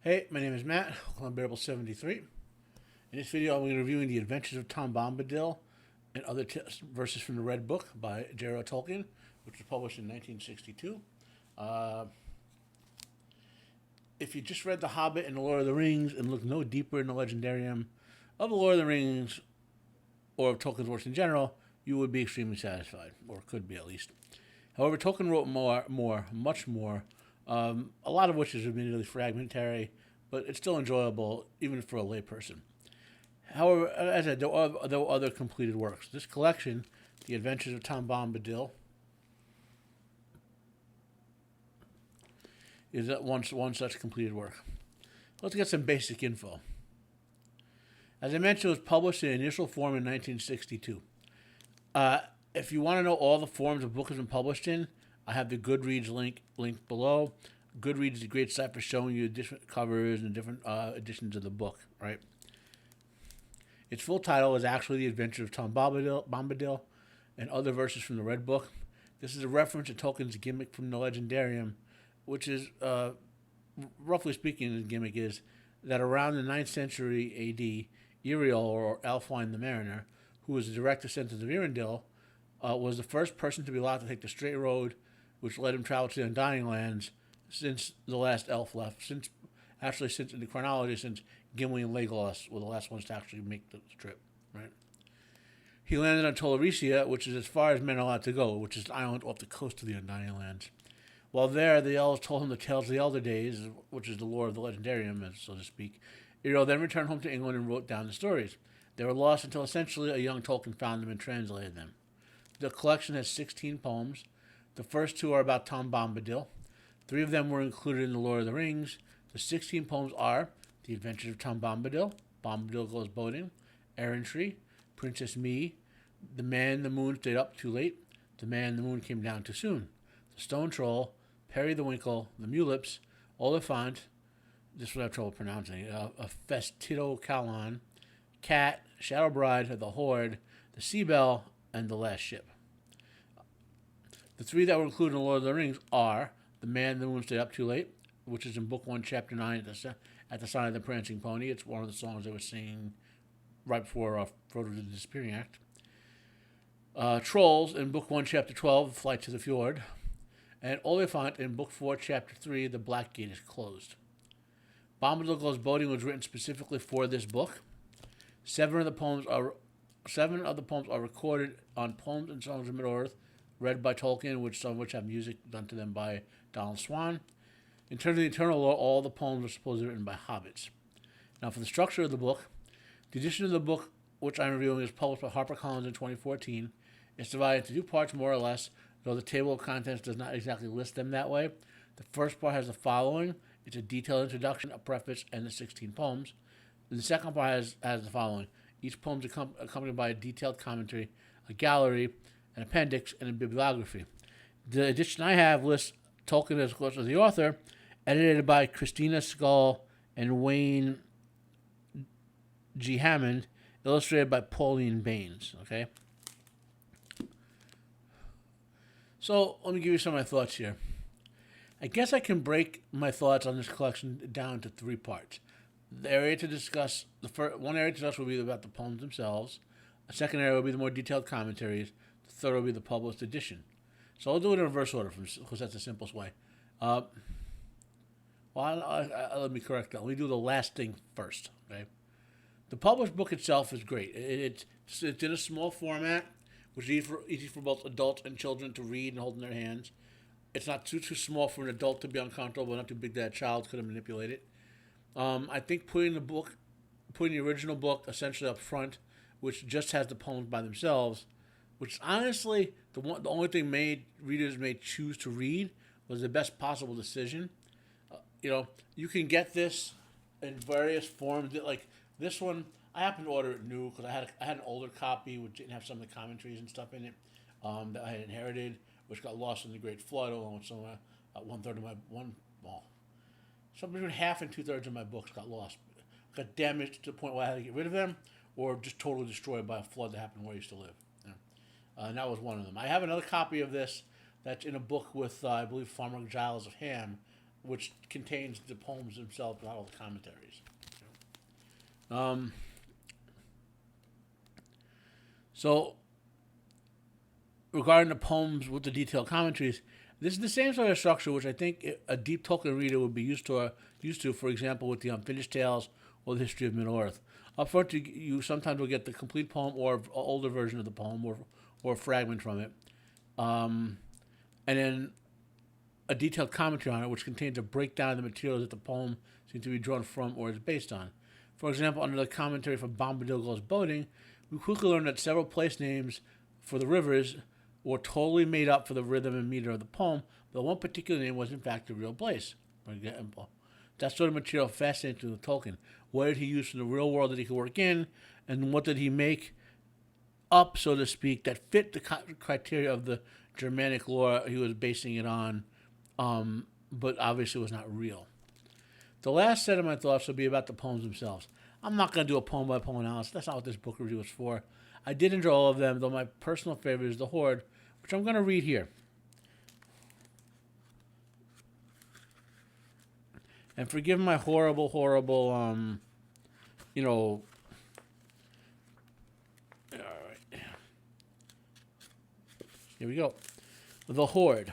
Hey, my name is Matt, Unbearable 73. In this video, I'm going to be reviewing The Adventures of Tom Bombadil and other verses from the Red Book by J.R.R. Tolkien, which was published in 1962. Uh, if you just read The Hobbit and The Lord of the Rings and look no deeper in the legendarium of The Lord of the Rings or of Tolkien's works in general, you would be extremely satisfied, or could be at least. However, Tolkien wrote much more, a lot of which is admittedly fragmentary, but it's still enjoyable even for a layperson. However, as I said, there are other completed works. This collection, The Adventures of Tom Bombadil, is one such completed work. Let's get some basic info. As I mentioned, it was published in initial form in 1962. If you want to know all the forms a book has been published in, I have the Goodreads link below. Goodreads is a great site for showing you different covers and different editions of the book, right? Its full title is actually The Adventures of Tom Bombadil and other verses from the Red Book. This is a reference to Tolkien's gimmick from the Legendarium, which is, roughly speaking, the gimmick is that around the 9th century A.D., Iriel, or Elfwine the Mariner, who was the direct descendant of Eärendil, was the first person to be allowed to take the straight road, which led him travel to the Undying Lands since the last elf left. Since in the chronology, since Gimli and Legolas were the last ones to actually make the trip, right? He landed on Tolaresia, which is as far as men are allowed to go, which is an island off the coast of the Undying Lands. While there, the elves told him the tales of the elder days, which is the lore of the Legendarium, so to speak. Iriel then returned home to England and wrote down the stories. They were lost until essentially a young Tolkien found them and translated them. The collection has 16 poems. The first two are about Tom Bombadil. 3 of them were included in The Lord of the Rings. The 16 poems are The Adventures of Tom Bombadil, Bombadil Goes Boating, Errantry, Princess Me, The Man the Moon Stayed Up Too Late, The Man the Moon Came Down Too Soon, The Stone Troll, Perry the Winkle, The Mulips, Oliphant, this one I have trouble pronouncing, a Festito Calon, Cat, Shadow Bride, The Horde, The Sea Bell, and The Last Ship. The 3 that were included in The Lord of the Rings are The Man the Moon Stayed Up Too Late, which is in Book 1, Chapter 9, at the Sign of the Prancing Pony. It's one of the songs they were singing right before Frodo did the Disappearing Act. Trolls in Book 1, Chapter 12, Flight to the Fjord. And Oliphant in Book 4, Chapter 3, The Black Gate is Closed. Bombadil Goes Boating was written specifically for this book. 7 of the poems are recorded on Poems and Songs of Middle-earth, read by Tolkien, some of which have music done to them by Donald Swann. In terms of the internal lore, all the poems are supposedly written by hobbits. Now, for the structure of the book, the edition of the book which I'm reviewing is published by HarperCollins in 2014. It's divided into 2 parts, more or less, though the table of contents does not exactly list them that way. The first part has the following. It's a detailed introduction, a preface, and the 16 poems. And the second part has the following. Each poem is accompanied by a detailed commentary, a gallery, an appendix, and a bibliography. The edition I have lists Tolkien as the author, edited by Christina Scull and Wayne G. Hammond, illustrated by Pauline Baines. Okay? So, let me give you some of my thoughts here. I guess I can break my thoughts on this collection down to 3 parts. The area to discuss, one area to discuss will be about the poems themselves. A second area will be the more detailed commentaries. The third will be the published edition. So I'll do it in reverse order because that's the simplest way. Let me correct that. Let me do the last thing first. Okay. The published book itself is great. It's in a small format, which is easy for both adults and children to read and hold in their hands. It's not too small for an adult to be uncomfortable, not too big that a child could manipulate it. I think putting the original book essentially up front, which just has the poems by themselves, which honestly the only thing readers may choose to read, was the best possible decision. You can get this in various forms. Like this one, I happened to order it new because I had an older copy which didn't have some of the commentaries and stuff in it that I had inherited, which got lost in the Great Flood, along with some something between half and 2/3 of my books got lost, got damaged to the point where I had to get rid of them, or just totally destroyed by a flood that happened where I used to live. And that was one of them. I have another copy of this that's in a book with, I believe, Farmer Giles of Ham, which contains the poems themselves, not all the commentaries. Um, so, regarding the poems with the detailed commentaries, this is the same sort of structure which I think a deep Tolkien reader would be used to, for example, with the Unfinished Tales or the History of Middle-earth. Up front, you sometimes will get the complete poem or an older version of the poem or a fragment from it. And then a detailed commentary on it, which contains a breakdown of the materials that the poem seems to be drawn from or is based on. For example, under the commentary for Bombadil Goes Boating, we quickly learn that several place names for the rivers were totally made up for the rhythm and meter of the poem, but one particular name was in fact a real place. For example, that sort of material fascinated to Tolkien. What did he use from the real world that he could work in, and what did he make up, so to speak, that fit the criteria of the Germanic lore he was basing it on, but obviously was not real. The last set of my thoughts will be about the poems themselves. I'm not going to do a poem-by-poem analysis. That's not what this book review is for. I did enjoy all of them, though my personal favorite is The Horde, which I'm going to read here. And forgive my horrible, all right. Here we go. The Horde.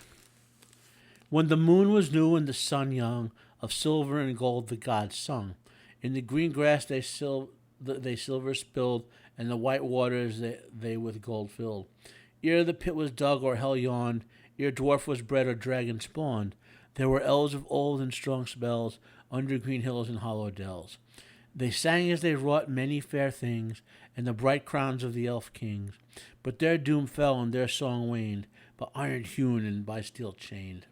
When the moon was new and the sun young, of silver and gold the gods sung. In the green grass they silver spilled, and the white waters they with gold filled. Ere the pit was dug or hell yawned, ere dwarf was bred or dragon spawned, there were elves of old and strong spells under green hills and hollow dells. They sang as they wrought many fair things, and the bright crowns of the elf kings. But their doom fell and their song waned, by iron hewn and by steel chained.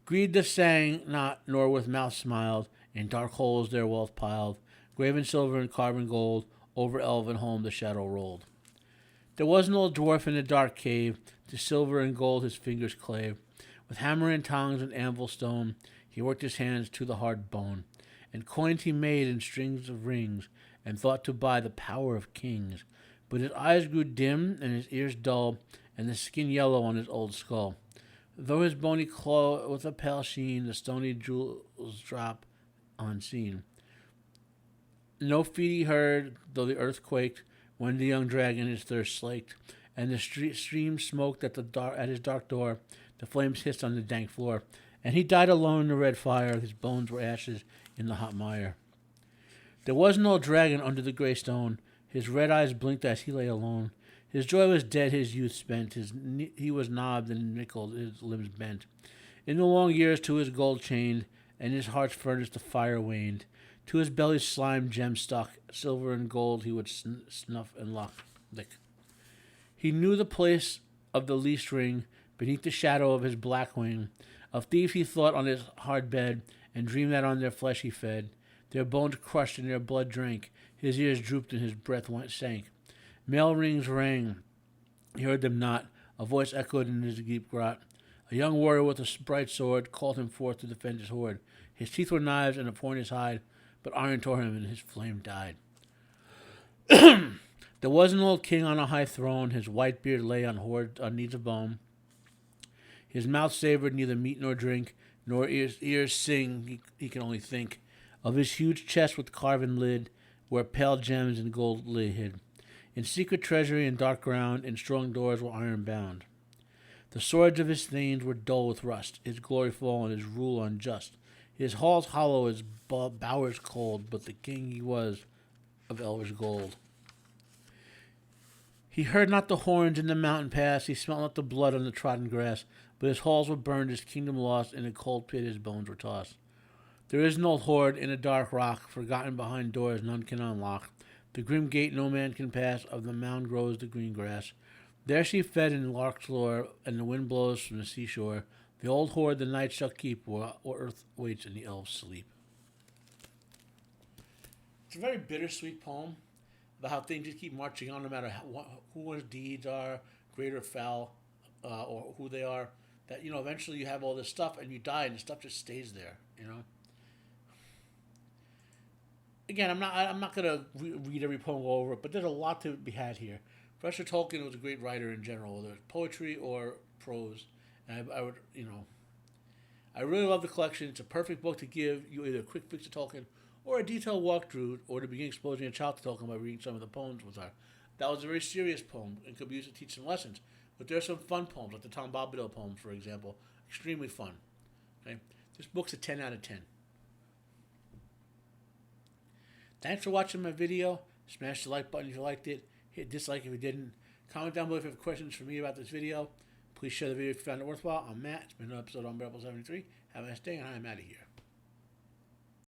Greed thus sang not, nor with mouth smiled, in dark holes their wealth piled, graven silver and carven gold, over elven home the shadow rolled. There was an old dwarf in a dark cave, to silver and gold his fingers clave. With hammer and tongs and anvil stone, he worked his hands to the hard bone. And coins he made in strings of rings, and thought to buy the power of kings. But his eyes grew dim, and his ears dull, and the skin yellow on his old skull. Though his bony claw with a pale sheen, the stony jewels drop unseen. No feet he heard, though the earth quaked, when the young dragon his thirst slaked, and the stream smoked at his dark door. The flames hissed on the dank floor, and he died alone in the red fire. His bones were ashes in the hot mire. There was no dragon under the gray stone. His red eyes blinked as he lay alone. His joy was dead, his youth spent. He was knobbed and nickeled, his limbs bent. In the long years to his gold chained, and his heart's furnace the fire waned. To his belly's slime gem stuck, silver and gold he would snuff and lick. He knew the place of the least ring, beneath the shadow of his black wing. Of thieves he thought on his hard bed, and dreamed that on their flesh he fed. Their bones crushed and their blood drank. His ears drooped and his breath sank. Mail rings rang. He heard them not. A voice echoed in his deep grot. A young warrior with a bright sword called him forth to defend his horde. His teeth were knives and upon his hide, but iron tore him and his flame died. There was an old king on a high throne. His white beard lay on needs of bone. His mouth savored neither meat nor drink, nor ears sing. He can only think of his huge chest with carven lid, where pale gems and gold lay hid. In secret treasury and dark ground, in strong doors were iron bound. The swords of his thanes were dull with rust, his glory fallen, his rule unjust. His halls hollow, his bowers cold, but the king he was of elvish gold. He heard not the horns in the mountain pass, he smelt not the blood on the trodden grass, but his halls were burned, his kingdom lost, in a cold pit his bones were tossed. There is an old horde in a dark rock, forgotten behind doors none can unlock. The grim gate no man can pass, of the mound grows the green grass. There she fed in lark's lore, and the wind blows from the seashore. The old horde the night shall keep, while earth waits and the elves sleep. It's a very bittersweet poem about how things just keep marching on no matter who his deeds are, great or foul, or who they are. That, eventually you have all this stuff and you die and the stuff just stays there, Again, I'm not going to read every poem all over it, but there's a lot to be had here. Professor Tolkien was a great writer in general, whether it's poetry or prose. And I I really love the collection. It's a perfect book to give you either a quick fix to Tolkien or a detailed walkthrough, or to begin exposing a child to Tolkien by reading some of the poems with her. That was a very serious poem and could be used to teach some lessons. But there are some fun poems, like the Tom Bombadil poems, for example. Extremely fun. Okay? This book's a 10 out of 10. Thanks for watching my video. Smash the like button if you liked it. Hit dislike if you didn't. Comment down below if you have questions for me about this video. Please share the video if you found it worthwhile. I'm Matt. It's been another episode of Unbearable 73. Have a nice day, and I'm out of here.